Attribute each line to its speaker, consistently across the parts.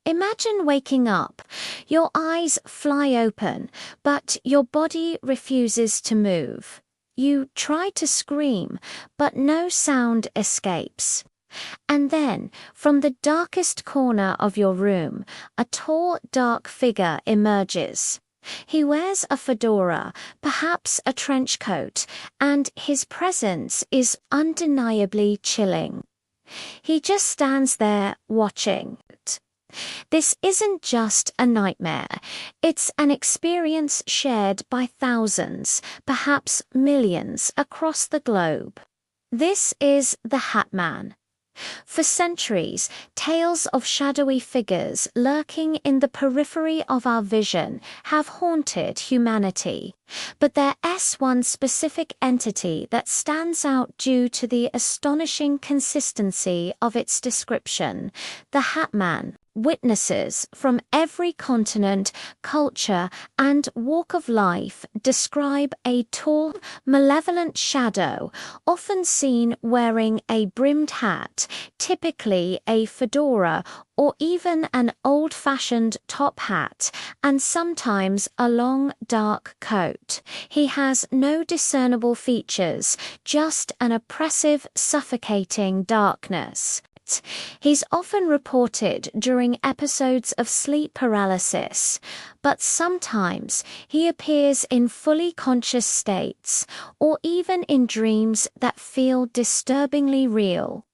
Speaker 1: Imagine waking up. Your eyes fly open, but your body refuses to move. You try to scream, but no sound escapes. And then, from the darkest corner of your room, a tall, dark figure emerges. He wears a fedora, perhaps a trench coat, and his presence is undeniably chilling. He just stands there, watching. This isn't just a nightmare. It's an experience shared by thousands, perhaps millions, across the globe. This is the Hat Man. For centuries, tales of shadowy figures lurking in the periphery of our vision have haunted humanity. But there's one specific entity that stands out due to the astonishing consistency of its description: the Hat Man. Witnesses from every continent, culture, and walk of life describe a tall, malevolent shadow, often seen wearing a brimmed hat, typically a fedora, or even an old-fashioned top hat, and sometimes a long, dark coat. He has no discernible features, just an oppressive, suffocating darkness. He's often reported during episodes of sleep paralysis, but sometimes he appears in fully conscious states, or even in dreams that feel disturbingly real.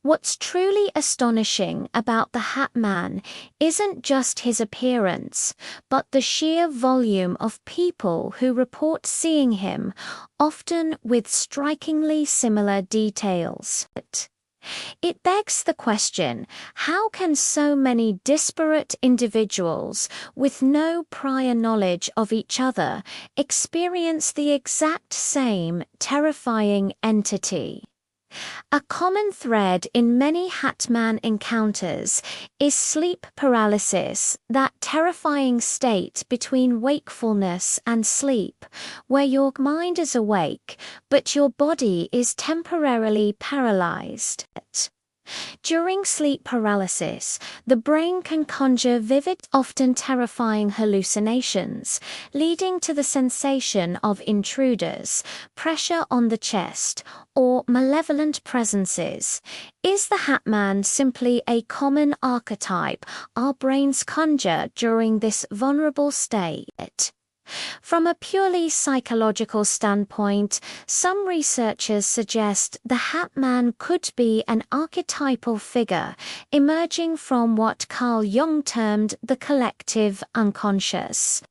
Speaker 1: What's truly astonishing about the Hat Man isn't just his appearance, but the sheer volume of people who report seeing him, often with strikingly similar details. It begs the question, how can so many disparate individuals with no prior knowledge of each other experience the exact same terrifying entity? A common thread in many Hat Man encounters is sleep paralysis, that terrifying state between wakefulness and sleep, where your mind is awake, but your body is temporarily paralyzed. During sleep paralysis, the brain can conjure vivid, often terrifying hallucinations, leading to the sensation of intruders, pressure on the chest, or malevolent presences. Is the Hat Man simply a common archetype our brains conjure during this vulnerable state? From a purely psychological standpoint, some researchers suggest the Hat Man could be an archetypal figure emerging from what Carl Jung termed the collective unconscious.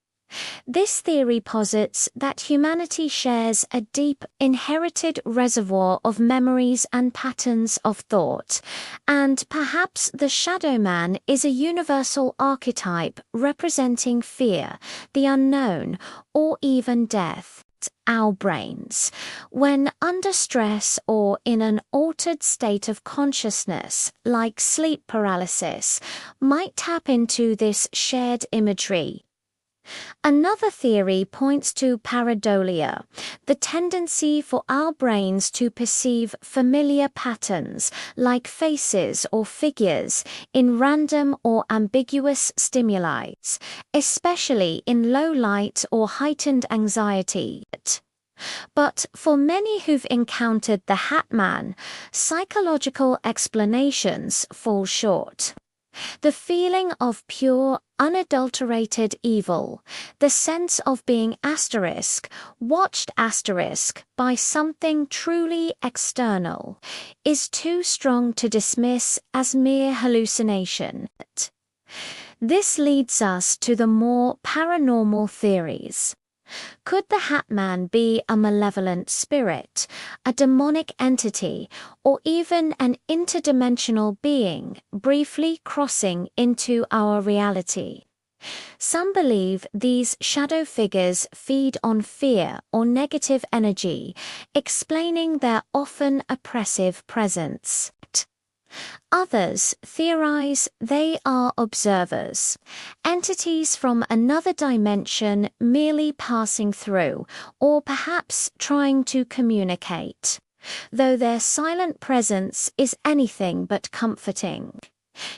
Speaker 1: This theory posits that humanity shares a deep, inherited reservoir of memories and patterns of thought, and perhaps the Shadow Man is a universal archetype representing fear, the unknown, or even death. Our brains, when under stress or in an altered state of consciousness, like sleep paralysis, might tap into this shared imagery. Another theory points to pareidolia, the tendency for our brains to perceive familiar patterns, like faces or figures, in random or ambiguous stimuli, especially in low light or heightened anxiety. But for many who've encountered the Hat Man, psychological explanations fall short. The feeling of pure, unadulterated evil, the sense of being watched by something truly external, is too strong to dismiss as mere hallucination. This leads us to the more paranormal theories. Could the Hat Man be a malevolent spirit, a demonic entity, or even an interdimensional being briefly crossing into our reality? Some believe these shadow figures feed on fear or negative energy, explaining their often oppressive presence. Others theorize they are observers, entities from another dimension merely passing through, or perhaps trying to communicate, though their silent presence is anything but comforting.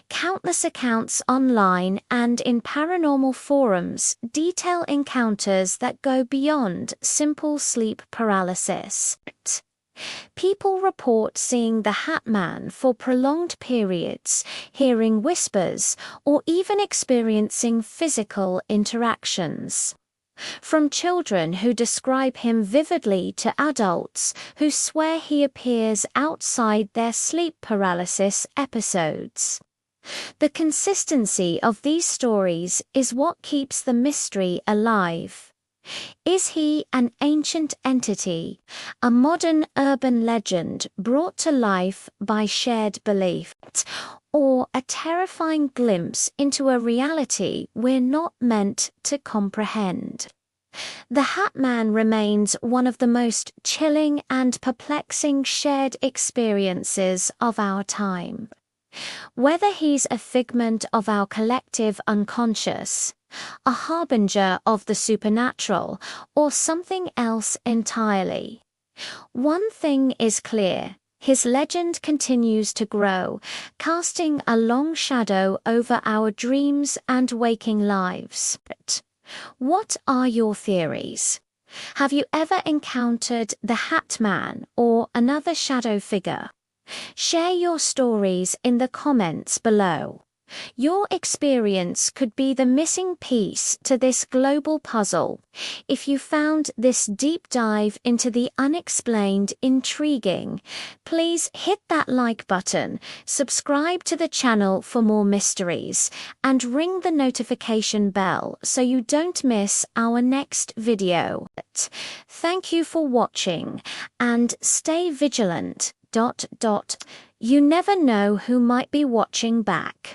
Speaker 1: Countless accounts online and in paranormal forums detail encounters that go beyond simple sleep paralysis. People report seeing the Hat Man for prolonged periods, hearing whispers, or even experiencing physical interactions. From children who describe him vividly to adults who swear he appears outside their sleep paralysis episodes. The consistency of these stories is what keeps the mystery alive. Is he an ancient entity, a modern urban legend brought to life by shared belief, or a terrifying glimpse into a reality we're not meant to comprehend? The Hat Man remains one of the most chilling and perplexing shared experiences of our time. Whether he's a figment of our collective unconscious, a harbinger of the supernatural, or something else entirely, one thing is clear: his legend continues to grow, casting a long shadow over our dreams and waking lives. What are your theories? Have you ever encountered the Hat Man or another shadow figure? Share your stories in the comments below. Your experience could be the missing piece to this global puzzle. If you found this deep dive into the unexplained intriguing, please hit that like button, subscribe to the channel for more mysteries, and ring the notification bell so you don't miss our next video. Thank you for watching, and stay vigilant. You never know who might be watching back.